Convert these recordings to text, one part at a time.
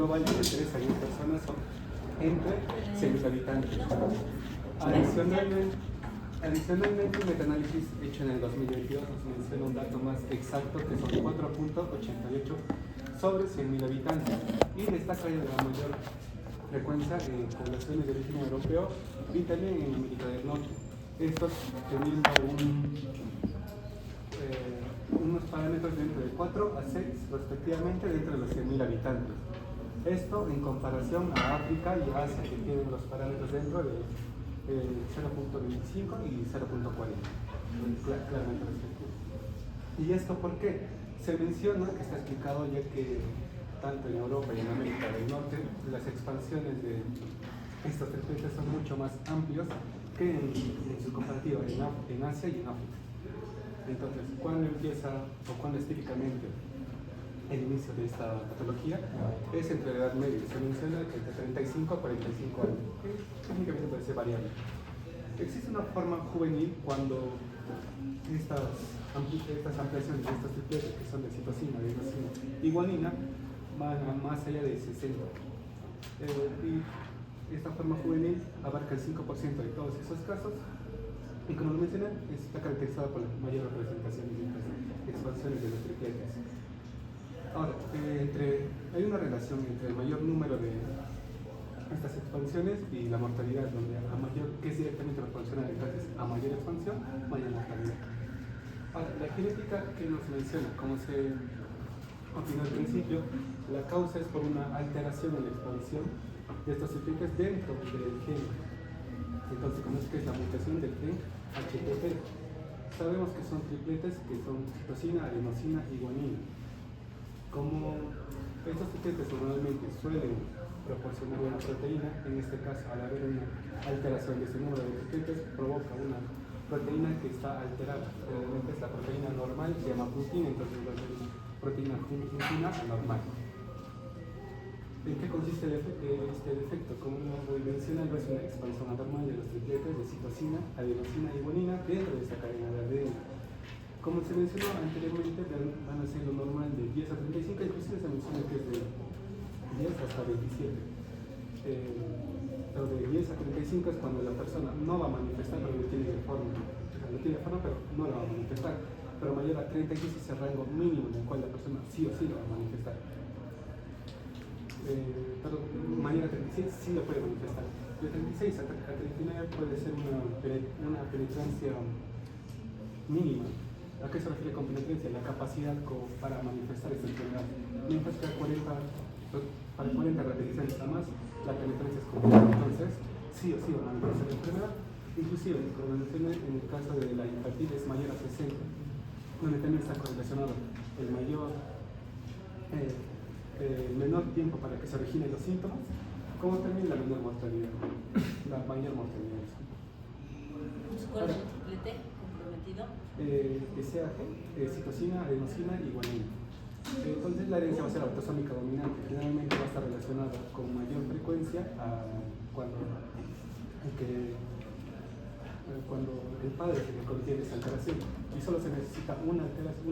global de 3 a 10 personas son entre 6.000 habitantes. Adicionalmente, un metaanálisis hecho en el 2022 nos menciona un dato más exacto que son 4.88 sobre 100.000 habitantes y destaca la mayor frecuencia en poblaciones de origen europeo y también en América del Norte. Estos teniendo unos parámetros dentro de 4 a 6 respectivamente dentro de los 100.000 habitantes. Esto en comparación a África y Asia, que tienen los parámetros dentro de 0.25 y 0.40, claramente respectivos. ¿Y esto por qué? Se menciona, que está explicado ya que tanto en Europa y en América del Norte las expansiones de estos serpientes son mucho más amplios que en su comparativa en Asia y en África. Entonces, ¿cuándo empieza o cuándo es típicamente el inicio de esta patología? Es entre la edad media, se menciona que entre 35 a 45 años, que técnicamente puede ser variable. Existe una forma juvenil cuando estas ampliaciones de estos tripletes, que son de citosina, adenosina y guanina, van a más allá de 60. Y esta forma juvenil abarca el 5% de todos esos casos. Y como lo mencioné, está caracterizada por la mayor representación de estas expansiones de los tripletes. Ahora, hay una relación entre el mayor número de estas expansiones y la mortalidad, donde que es directamente proporcional. Entonces, a mayor expansión, mayor mortalidad. Ahora, la genética que nos menciona, como se opinó al principio, la causa es por una alteración en la expansión de estos tripletes dentro del gen. Entonces, conocemos que es la mutación del gen HTT. Sabemos que son tripletes que son citosina, adenosina y guanina. Como estos tripletes normalmente suelen proporcionar una proteína, en este caso, al haber una alteración de ese número de tripletes, provoca una proteína que está alterada. Realmente es la proteína normal, se llama glutina, entonces va a ser una proteína glutina normal. ¿En qué consiste este defecto? Como voy mencionando, es una expansión anormal de los tripletes de citosina, adenosina y guanina dentro de esta cadena de ADN. Como se mencionó anteriormente, van a ser lo normal de 10 a 35, inclusive se menciona que es de 10 hasta 27. Pero de 10 a 35 es cuando la persona no va a manifestar, pero no tiene forma. O sea, no tiene forma, pero no la va a manifestar. Pero mayor a 36 es el rango mínimo en el cual la persona sí o sí lo va a manifestar. Pero mayor a 36 sí lo puede manifestar. De 36 a 39 puede ser una penetrancia mínima. ¿A qué se refiere con penetrancia? La capacidad para manifestar esta enfermedad. Mientras que para 40 repeticiones a más, la penetrancia es completa. Entonces, sí o sí va a manifestar la enfermedad. Inclusive, como mencioné, en el caso de la hepatitis mayor a 60, donde también está correlacionado el menor tiempo para que se originen los síntomas, como también la menor mortalidad, la mayor mortalidad. ¿Cuál es el triplete comprometido? SAG, citosina, adenosina y guanina. Entonces la herencia va a ser autosómica dominante, generalmente va a estar relacionada con mayor frecuencia cuando el padre se le contiene esa alteración, y solo se necesita una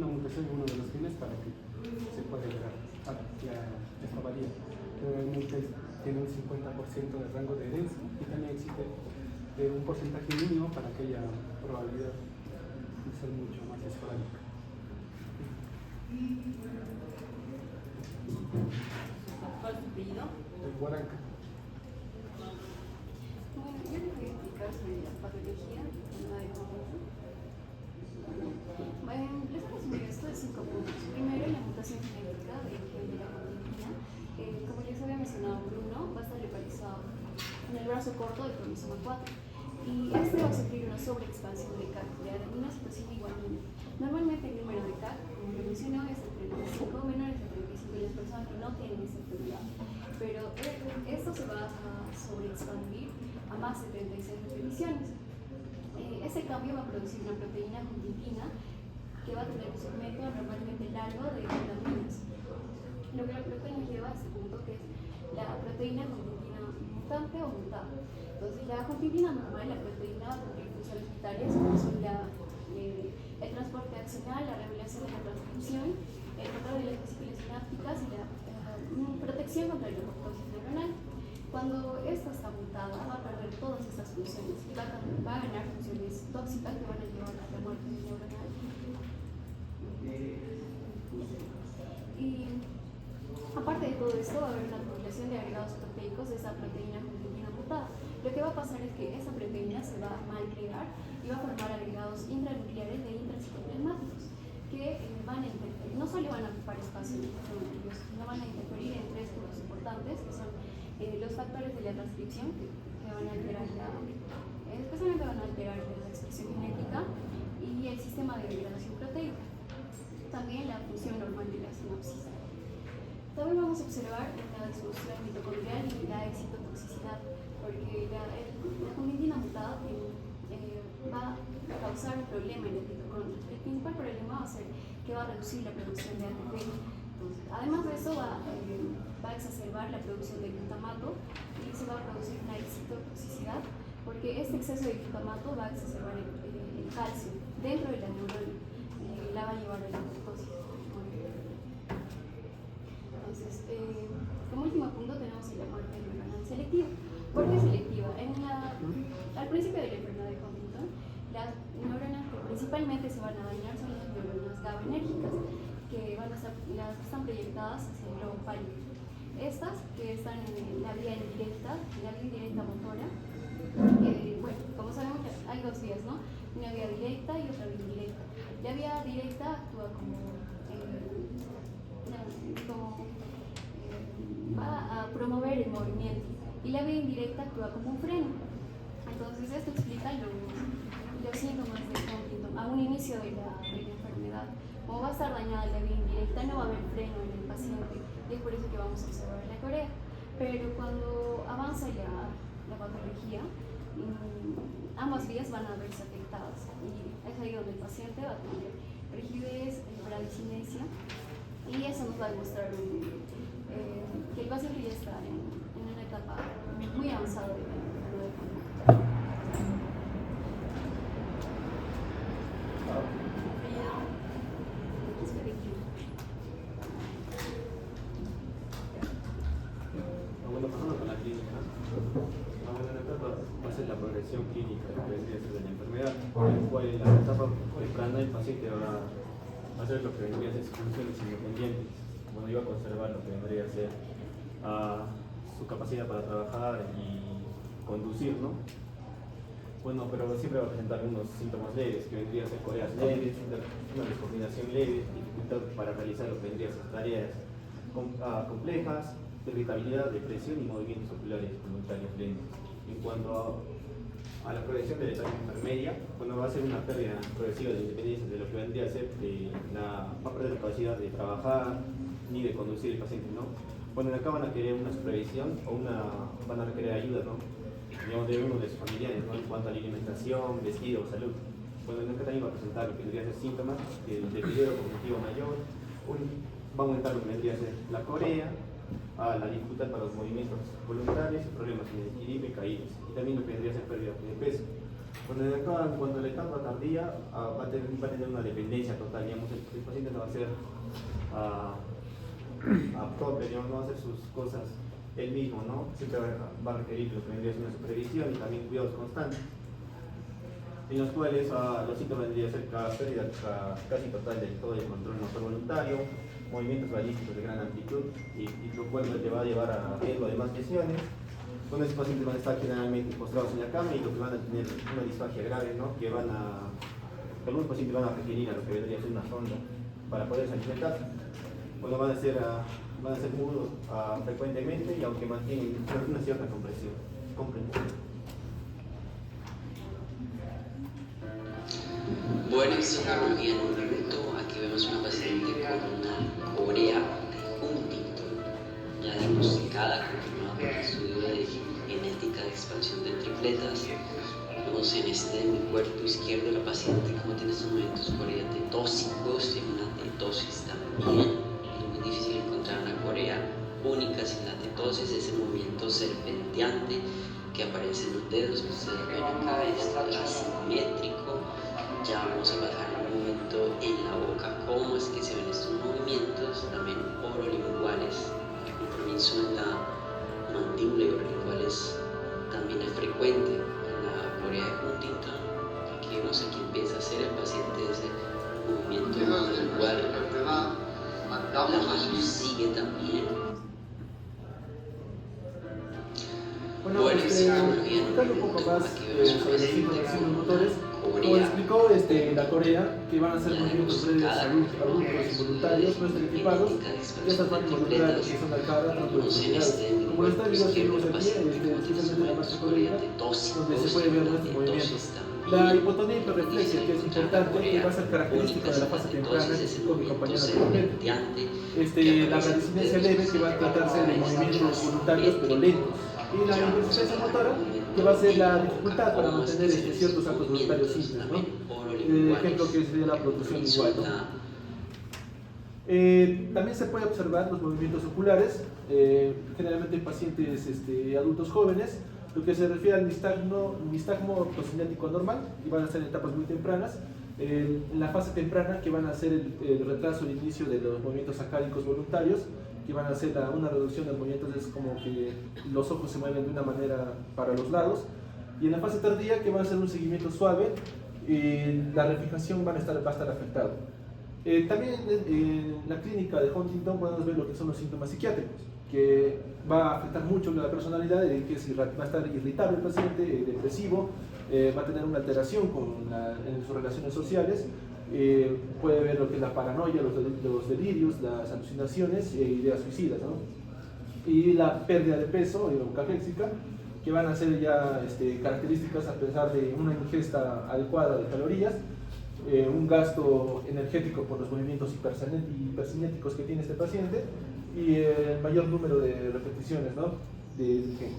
mutación en uno de los genes para que se pueda llegar a esta varía. Generalmente tiene un 50% de rango de herencia y también existe un porcentaje mínimo para que haya probabilidad de ser mucho más esporádica. ¿Cuál es tu apellido? Huaranca. Bueno, yo les voy a explicar sobre la patología de conjunto. Les voy a resumir esto de 5 puntos. Primero, la mutación genética del gen de la conjuntina. Como les había mencionado Bruno, va a estar localizado en el brazo corto del cromosoma 4. Y este va a sufrir una sobreexpansión de CAC, de adenina, citosina y guanina. Normalmente el número de CAC, como lo mencionó, es de 35, menores de 35 y las personas que no tienen esta enfermedad. Pero esto se va a sobreexpandir a más de 36 repeticiones. Este cambio va a producir una proteína huntingtina que va a tener un segmento normalmente largo de vitaminas. Lo que la proteína lleva a este punto, que es la proteína huntingtina mutante o mutada. Entonces, la huntingtina normal, la proteína va a cumplir funciones vitales como son el transporte axonal, la regulación de la transcripción, el control de las vesículas sinápticas y la protección acción contra la apoptosis neuronal. Cuando esta está mutada, va a perder todas estas funciones y va a ganar funciones tóxicas que van a llevar a la muerte neuronal. Y aparte de todo esto, va a haber una acumulación de agregados proteicos de esa proteína clonidina mutada. Lo que va a pasar es que esa proteína se va a malplegar y va a formar agregados intranucleares de intracitoplasmáticos que van a interferir, no solo van a ocupar espacio en el sistema nervioso, sino van a interferir en tres puntos importantes que son los factores de la transcripción que van a alterar especialmente van a alterar la expresión genética y el sistema de degradación proteica, también la función normal de la sinapsis. También vamos a observar la disfunción mitocondrial y la excitotoxicidad, porque la clonidina mutada va a causar un problema en el mitocondrio. El principal problema va a ser que va a reducir la producción de ATP. Entonces, además de eso, va a exacerbar la producción de glutamato y se va a producir una excitotoxicidad, porque este exceso de glutamato va a exacerbar el calcio dentro de la neurona y la va a llevar a la apoptosis. Entonces, como último punto tenemos la muerte neuronal selectiva. ¿Por qué selectiva? Al principio de la enfermedad de Huntington, las neuronas que principalmente se van a dañar son las neuronas GABAergicas, que las que están proyectadas hacia el globo pálido. Estas que están en la vía indirecta motora, bueno, como sabemos hay dos vías, ¿no? Una vía directa y otra vía indirecta. La vía directa actúa va a promover el movimiento y la vía indirecta actúa como un freno. Entonces esto explica los síntomas de Huntington a un inicio de la enfermedad. Como va a estar dañada la vía indirecta, no va a haber freno en el paciente y es por eso que vamos a observar la corea. Pero cuando avanza la patología, ambas vías van a verse afectadas y es ahí donde el paciente va a tener rigidez, bradicinesia, y eso nos va a demostrar que el paciente ya está en una etapa muy avanzada de la enfermedad. Bueno, pasando con la clínica, la buena etapa va a ser la progresión clínica que vendría a ser de la enfermedad, en la cual en la etapa temprana el paciente va a hacer lo que vendría a ser sus funciones independientes. Bueno, iba a conservar lo que vendría a ser su capacidad para trabajar y conducir, ¿no? Bueno, pero siempre va a presentar unos síntomas leves, que vendría a ser coreas leves, una descoordinación leve, dificultad para realizar lo que vendría a ser tareas complejas, irritabilidad, depresión y movimientos oculares voluntarios lentos. En cuanto a la progresión de la etapa intermedia, bueno, va a ser una pérdida progresiva de independencia de lo que vendría a ser, va a perder la capacidad de trabajar ni de conducir el paciente, ¿no? Bueno, acá van a querer una supervisión o van a requerir ayuda, ¿no? Digamos, de uno de sus familiares, ¿no? En cuanto a la alimentación, vestido, salud. Bueno, acá también va a presentar lo que vendría a ser síntomas del deterioro cognitivo mayor, va a aumentar lo que vendría a ser la corea, la dificultad para los movimientos voluntarios, problemas en el equilibrio y caídas, y también lo que vendría a ser pérdida de peso. Bueno, acá, en cuanto a la etapa tardía, va a tener una dependencia total, digamos, el paciente no va a ser propio, digamos, no va a hacer sus cosas él mismo, ¿no? Siempre va a requerir lo que vendría a ser una supervisión y también cuidados constantes, en los cuales los síntomas vendrían a ser pérdida casi total de todo el control motor voluntario, movimientos balísticos de gran amplitud, y lo cual le va a llevar a riesgo de más lesiones. Bueno, estos pacientes van a estar generalmente postrados en la cama y lo que van a tener una disfagia grave, ¿no? Que algunos pacientes van a requerir a lo que vendría a ser una sonda para poderse alimentar. Bueno, van a ser mudos frecuentemente, y aunque mantienen una cierta comprensión. Bueno, esta es una neurología en un minuto. Aquí vemos una paciente con una corea de Huntington, ya diagnosticada, confirmada por el estudio de genética de expansión de tripletas. Vemos en este cuerpo izquierdo la paciente como tiene estos momentos coreatetóxicos, tiene una tetosis también. Es muy difícil encontrar una corea única sin la tetosis, ese movimiento serpenteante que aparece en los dedos que ustedes ven acá, es asimétrico. Ya vamos a bajar un momento en la boca, cómo es que se ven estos movimientos, también orolinguales, comienzo en la mandíbula hiperlinguales también es frecuente en la corea de Huntington, que no sé qué empieza a hacer el paciente ese movimiento igual. La mano sigue también. Bueno, explicando un poco más sobre los síntomas motores, como explicó la Corea, que van a ser movimientos breves adultos involuntarios, no estereotipados, y estas van a involucrar lo que son la cara, tanto las extremidades. Como los estadios que vimos aquí, especialmente la masa coreana, donde se puede ver nuestros movimientos. La hipotonía hiperreflexia, que es importante, que va a ser característica de la fase temprana, que explicó mi compañera anteriormente. La bradicinesia leve, que va a tratarse de movimientos voluntarios pero lentos. Y la inconsistencia motora, que va a ser la dificultad para mantener ciertos actos voluntarios simples, ¿no? Ejemplo que sería la producción igual, ¿no? También se puede observar los movimientos oculares, generalmente en pacientes adultos jóvenes, lo que se refiere al nistagmo ortocinético anormal, y van a ser en etapas muy tempranas. En la fase temprana, que van a ser el retraso de inicio de los movimientos sacáricos voluntarios, que van a hacer una reducción de los movimientos, es como que los ojos se mueven de una manera para los lados. Y en la fase tardía, que va a ser un seguimiento suave, la refijación va a estar afectada. También en la clínica de Huntington podemos ver lo que son los síntomas psiquiátricos, que va a afectar mucho la personalidad, que va a estar irritable el paciente, depresivo, va a tener una alteración en sus relaciones sociales, puede ver lo que es la paranoia, los delirios, las alucinaciones e ideas suicidas, ¿no? Y la pérdida de peso o cajéxica, que van a ser ya características a pesar de una ingesta adecuada de calorías, un gasto energético por los movimientos hipercinéticos que tiene este paciente y el mayor número de repeticiones, ¿no? del gen.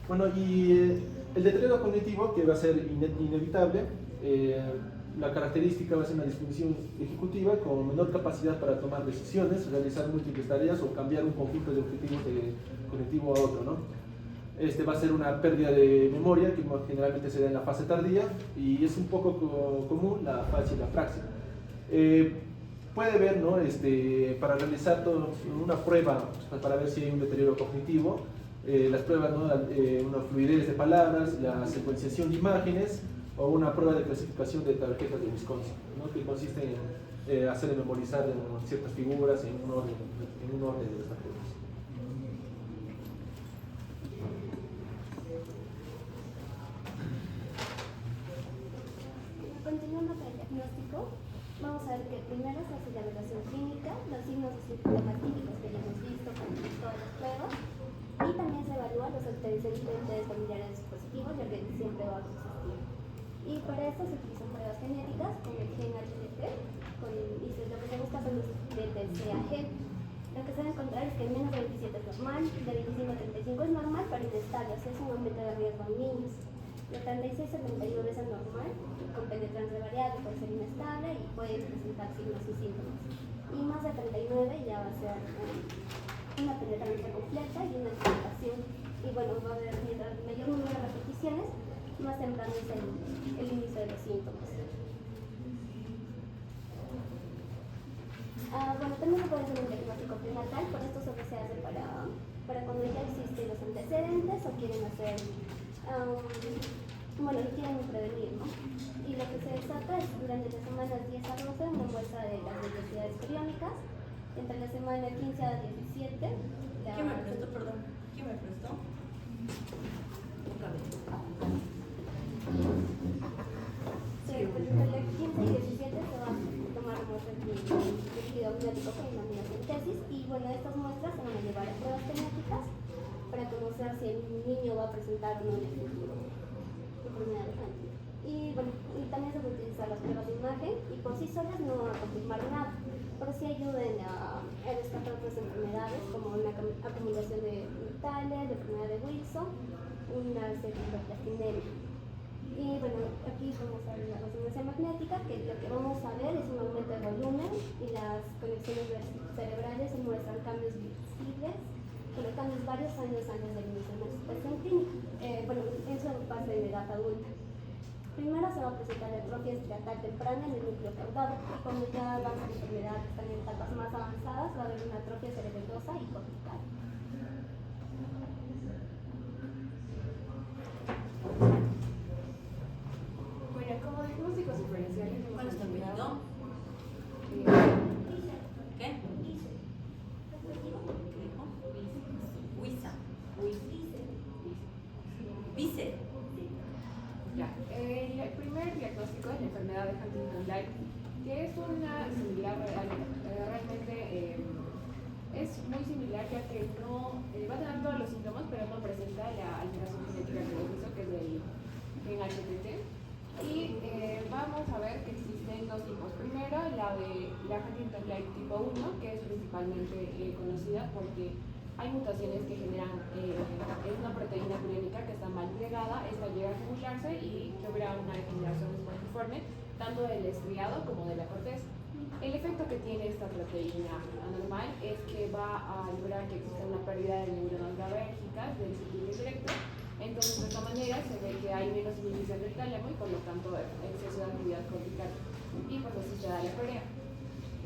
Bueno, y el deterioro cognitivo, que va a ser inevitable, la característica va a ser una disfunción ejecutiva con menor capacidad para tomar decisiones, realizar múltiples tareas o cambiar un conjunto de objetivos de cognitivo a otro, ¿no? Va a ser una pérdida de memoria que generalmente se da en la fase tardía y es un poco común la fase y la praxia. Puede ver, ¿no? Para realizar una prueba para ver si hay un deterioro cognitivo, las pruebas, ¿no? Una fluidez de palabras, la secuenciación de imágenes o una prueba de clasificación de tarjetas de Wisconsin, ¿no? Que consiste en hacer memorizar ciertas figuras en un orden de las tarjetas. Continuando con el diagnóstico, vamos a ver que primero se hace la evaluación clínica, los signos y síntomas típicos que ya hemos visto con todas las pruebas, y también se evalúan los antecedentes familiares positivos, ya que siempre va a existir. Y para esto se utilizan pruebas genéticas con el gen HTT, y lo que se busca son los del CAG. Lo que se va a encontrar es que menos de 27 es normal, de 25 a 35 es normal, pero inestable, o sea, es un aumento de riesgo en niños. De 36 a 39 es anormal, con penetrancia variable, puede ser inestable y puede presentar signos y síntomas. Y más de 39 ya va a ser una penetrancia completa y una excitación. Y bueno, va a haber mientras mayor número de repeticiones, más temprano es el inicio de los síntomas. Bueno, también se puede hacer un diagnóstico prenatal, por esto solo se hace para cuando ya existen los antecedentes o quieren hacer, bueno, lo quieren prevenir, ¿no? Y lo que se saca es durante las semanas 10 a 12 una muestra de las necesidades coriónicas, entre la semana 15 a 17. ¿Qué me prestó, perdón? ¿Qué me prestó? Sí, pues entre la 15 y 17 se va a tomar muestras de líquido amniótico con una amniocentesis y bueno, estas muestras se van a llevar a pruebas genéticas para conocer si el niño va a presentar o no en el futuro enfermedad de Huntington. Y bueno, y también se van a utilizar las pruebas de imagen y por sí solas no van a confirmar nada, pero sí ayudan a descartar otras enfermedades como una acumulación de metales, la enfermedad de Wilson, una hiperplastinemia. Y bueno, aquí vamos a ver la resonancia magnética, que lo que vamos a ver es un aumento de volumen y las conexiones cerebrales se muestran cambios visibles, pero cambios varios años antes del inicio de la situación clínica. Bueno, eso pasa en edad adulta. Primero se va a presentar la atrofia estriatal temprana en el núcleo caudado y cuando ya avanza la enfermedad, están en etapas más avanzadas, va a haber una atrofia cerebellosa y cortical. Bueno, como diagnósticos diferenciales hemos ¿Cuál es tu apellido? ¿Qué? ¿Qué dijo? Huiza. Vice. Ya, el primer diagnóstico es la enfermedad de Huntington-Like, que es una similar, realmente es muy similar ya que no va a tener todos los síntomas, pero no presenta la alteración genética que hemos visto, que es del gen HTT. Y vamos a ver que existen dos tipos. Primero, la de la Huntington-Like tipo 1, que es principalmente conocida porque hay mutaciones que generan, es una proteína puriónica que está mal plegada, esta llega a acumularse y logra una degeneración esponjiforme, tanto del estriado como de la corteza. El efecto que tiene esta proteína anormal es que va a lograr que exista una pérdida de neuronas GABAérgicas del circuito indirecto. Entonces, de esta manera se ve que hay menos inhibición del tálamo y por lo tanto exceso de actividad cortical y por eso se da la corea.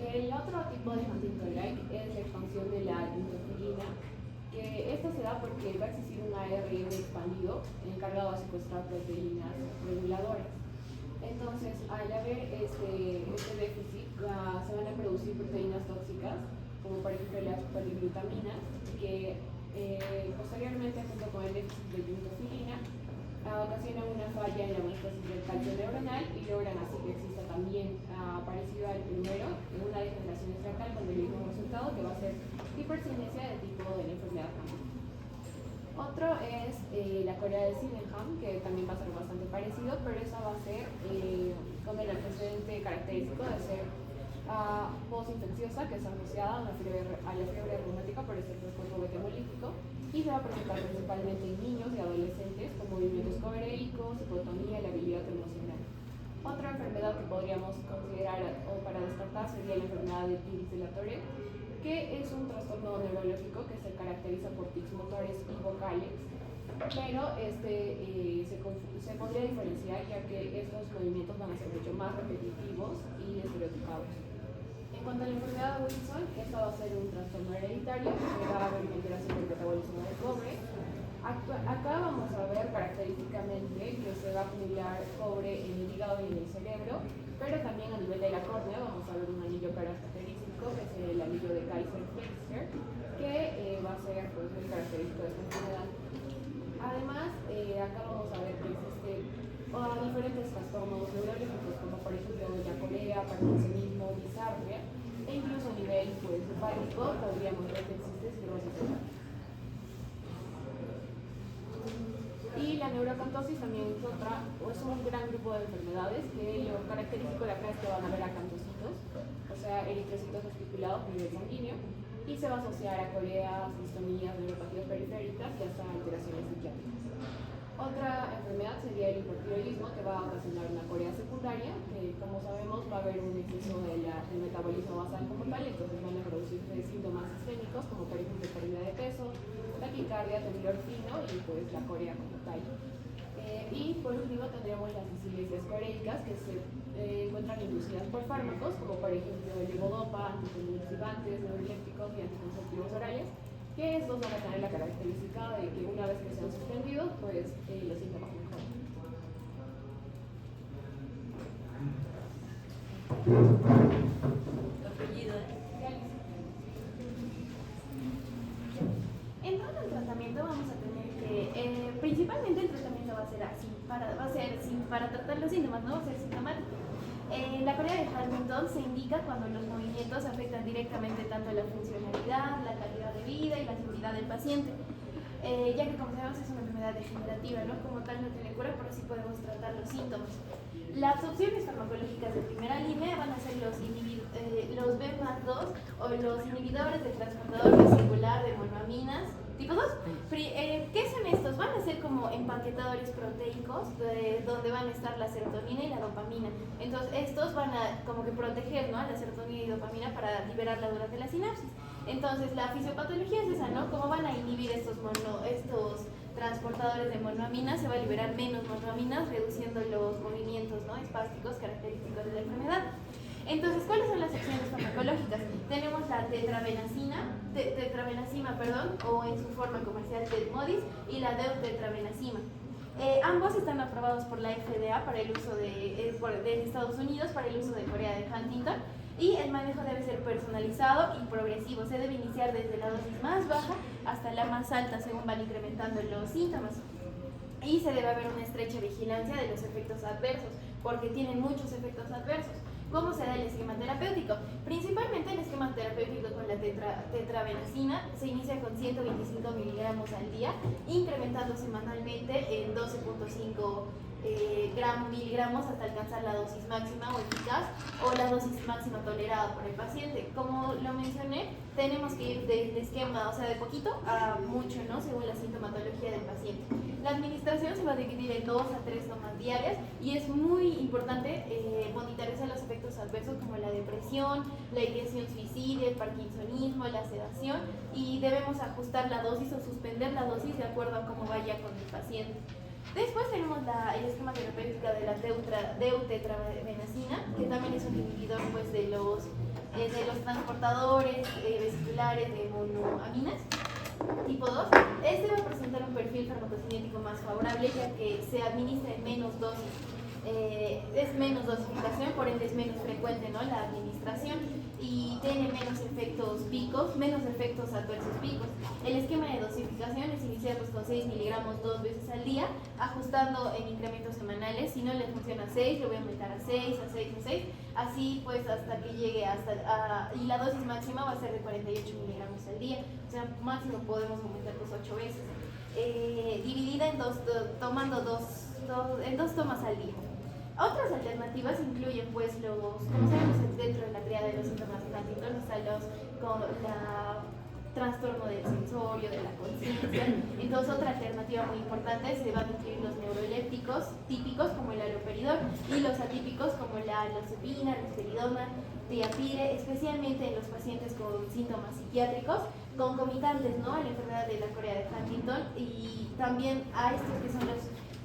El otro tipo de Huntington-like es la expansión de la intofilina, que esto se da porque va a existir un ARN expandido encargado de secuestrar proteínas reguladoras. Entonces, al haber este déficit, se van a producir proteínas tóxicas, como por ejemplo las poliglutaminas, que posteriormente, junto con el déficit de intofilina, ocasionan una falla en la homeostasis del calcio neuronal y logran así que exista también, parecido al primero, una degeneración estriatal con el mismo resultado, que va a ser hipercinesia de tipo de la enfermedad Huntington. Otro es la corea de Sydenham, que también va a ser bastante parecido, pero esa va a ser con el antecedente característico de ser postinfecciosa, que está asociada a la fiebre reumática por este trastorno beta-hemolítico, y se va a presentar principalmente en niños y adolescentes con movimientos cobereicos, hipotonía y labilidad emocional. Otra enfermedad que podríamos considerar o para descartar sería la enfermedad de Pillay-Tourette, que es un trastorno neurológico que se caracteriza por tics motores y vocales, pero se podría diferenciar ya que estos movimientos van a ser mucho más repetitivos y estereotipados. En cuanto a la enfermedad de Wilson, esta va a ser un trastorno hereditario que va a haber una alteración del metabolismo del cobre. Acá vamos a ver característicamente que se va a acumular cobre en el hígado y en el cerebro, pero también a nivel de la córnea vamos a ver un anillo característico, que es el anillo de Kaiser-Flexner, que va a ser pues, muy característico de esta enfermedad. Además, acá vamos a ver que existen diferentes trastornos neurológicos, como por ejemplo la corea, parkinsonismo, disartria, e incluso a nivel pues, hepático podríamos ver que existe cirrosis hepática. Y la neuroacantosis también es un gran grupo de enfermedades que lo característico de acá es que van a haber acantocitos, o sea, eritrocitos articulados a nivel sanguíneo, y se va a asociar a coreas, distonías, neuropatías periféricas y hasta alteraciones psiquiátricas. Otra enfermedad sería el hipertiroidismo, que va a ocasionar una corea secundaria, que como sabemos va a haber un exceso del metabolismo basal como tal, entonces van a producirse síntomas sistémicos como por ejemplo pérdida de peso, taquicardia, temblor fino y pues la corea como tal. Y por último tendremos las disilesias coreicas, que se encuentran inducidas por fármacos como por ejemplo el levodopa, anticonvulsivantes, neurolépticos y anticonceptivos orales, que estos van a tener la característica de que una vez que sean suspendidos, pues los síntomas mejoran. Tu apellido es. En todo el tratamiento vamos a tener que, principalmente el tratamiento va a ser así, para tratar los síntomas, no va a ser sintomático. La corea de Huntington se indica cuando los movimientos afectan directamente tanto la funcionalidad, la calidad de vida y la seguridad del paciente, ya que como sabemos es una enfermedad degenerativa, ¿no? Como tal no tiene cura, pero sí podemos tratar los síntomas. Las opciones farmacológicas de primera línea van a ser los inhibidores. los BMAT2 o los inhibidores del transportador vesicular de monoaminas tipo 2. ¿Qué son estos? Van a ser como empaquetadores proteicos donde van a estar la serotonina y la dopamina. Entonces estos van a como que proteger, ¿no?, a la serotonina y dopamina para liberarla durante la sinapsis. Entonces la fisiopatología es esa, ¿no? ¿Cómo van a inhibir estos transportadores de monoaminas? Se va a liberar menos monoaminas, reduciendo los movimientos, ¿no?, espásticos característicos de la enfermedad. Entonces, ¿cuáles son las opciones farmacológicas? Tenemos la tetrabenazima, o en su forma comercial Tetmodis, y la deutetrabenazima. Ambos están aprobados por la FDA para el uso de Estados Unidos, para el uso de Corea de Huntington, y el manejo debe ser personalizado y progresivo. Se debe iniciar desde la dosis más baja hasta la más alta según van incrementando los síntomas. Y se debe haber una estrecha vigilancia de los efectos adversos, porque tienen muchos efectos adversos. ¿Cómo se da el esquema terapéutico? Principalmente el esquema terapéutico con la tetrabenazina se inicia con 125 miligramos al día, incrementando semanalmente en 12.5 miligramos hasta alcanzar la dosis máxima o eficaz o la dosis máxima tolerada por el paciente. Como lo mencioné, tenemos que ir del esquema, o sea, de poquito a mucho, ¿no?, según la sintomatología del paciente. La administración se va a dividir en 2 a 3 tomas diarias y es muy importante monitorear los efectos adversos como la depresión, la ideación suicidia, el parkinsonismo, la sedación, y debemos ajustar la dosis o suspender la dosis de acuerdo a cómo vaya con el paciente. Después tenemos el esquema terapéutico de la deutetrabenazina, que también es un inhibidor, pues, de los transportadores vesiculares de monoaminas tipo 2. Este va a presentar un perfil farmacocinético más favorable, ya que se administra en menos dosis. Es menos dosificación, por ende es menos frecuente, ¿no?, la administración, y tiene menos efectos picos, menos efectos adversos picos. El esquema de dosificación es iniciar con 6 miligramos 2 veces al día, ajustando en incrementos semanales. Si no le funciona 6, lo voy a aumentar a 6, a 6, a 6, así pues hasta que llegue y la dosis máxima va a ser de 48 miligramos al día, o sea, máximo podemos aumentar 8 veces, dividida en en dos tomas al día. Otras alternativas incluyen, pues, como sabemos, dentro de la triada de los síntomas de Huntington están trastorno del sensorio, de la conciencia. Entonces, otra alternativa muy importante, se van a incluir los neurolépticos típicos como el haloperidol y los atípicos como la lozapina, risperidona, tiapire, especialmente en los pacientes con síntomas psiquiátricos concomitantes, ¿no?, a la enfermedad de la Corea de Huntington, y también a estos que son los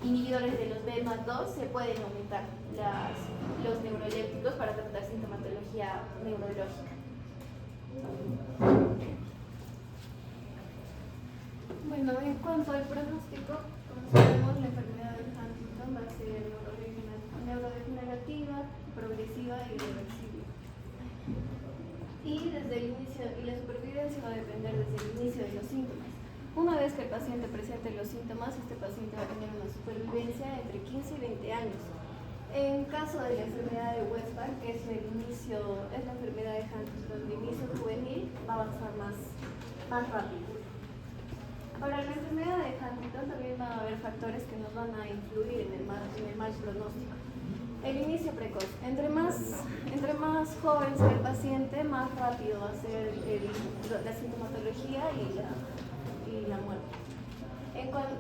inhibidores de los BMAT2 se pueden aumentar los neurolépticos para tratar sintomatología neurológica. Bueno, en cuanto al pronóstico, como sabemos, la enfermedad de Huntington va a ser neurodegenerativa, progresiva y irreversible. Y la supervivencia va a depender desde el inicio de los síntomas. Una vez que el paciente presente los síntomas, este paciente va a tener una supervivencia entre 15 y 20 años. En caso de la enfermedad de Westphal, que es la enfermedad de Huntington de inicio juvenil, va a avanzar más rápido. Para la enfermedad de Huntington también van a haber factores que nos van a influir en el mal pronóstico. El inicio precoz. Entre más joven sea el paciente, más rápido va a ser la sintomatología y la muerte.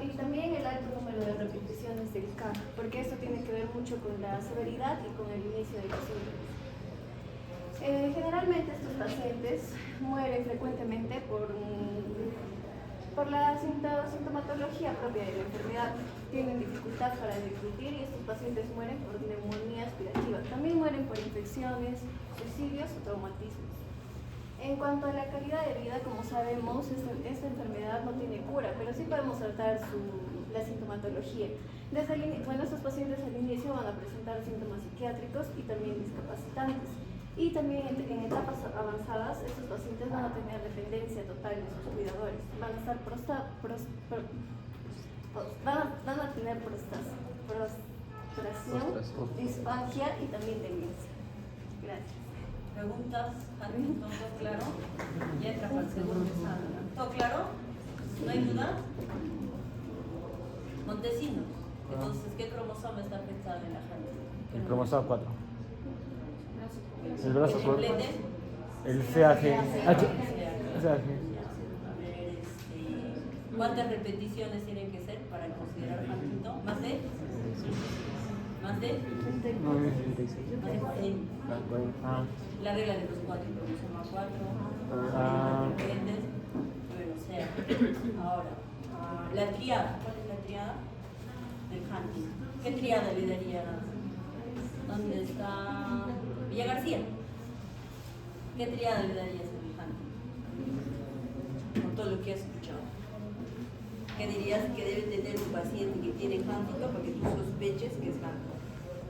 Y también el alto número de repeticiones del CAR, porque esto tiene que ver mucho con la severidad y con el inicio de los síntomas. Generalmente estos pacientes mueren frecuentemente por la sintomatología propia de la enfermedad. Tienen dificultad para deglutir y estos pacientes mueren por neumonía aspirativa. También mueren por infecciones, suicidios o traumatismos. En cuanto a la calidad de vida, como sabemos, esta enfermedad no tiene cura, pero sí podemos tratar la sintomatología. Estos pacientes al inicio van a presentar síntomas psiquiátricos y también discapacitantes. Y también en etapas avanzadas, estos pacientes van a tener dependencia total de sus cuidadores. Van a estar van a tener prostración, disfagia y también demencia. Gracias. Preguntas, Huntington, ¿todo claro? Ya entra para el segundo examen. ¿Todo claro? ¿No hay duda? Montesinos. Entonces, ¿qué cromosoma está afectado en la Huntington? El cromosoma 4. El brazo corto. triplete. El CAG. CAG. ¿Cuántas repeticiones tienen que ser para considerar Huntington? ¿Más de? ¿Más de? No, es 36. Más de 40. Ah, La regla de los 4 cromosomas 4. Ah. ¿Entiendes? Bueno, o sea, ahora, la triada. ¿Cuál es la triada? Del Huntington. ¿Qué triada le daría? ¿Dónde está Villa García? ¿Qué triada le darías a Huntington? Con todo lo que has escuchado. ¿Qué dirías que debe tener un paciente que tiene Huntington?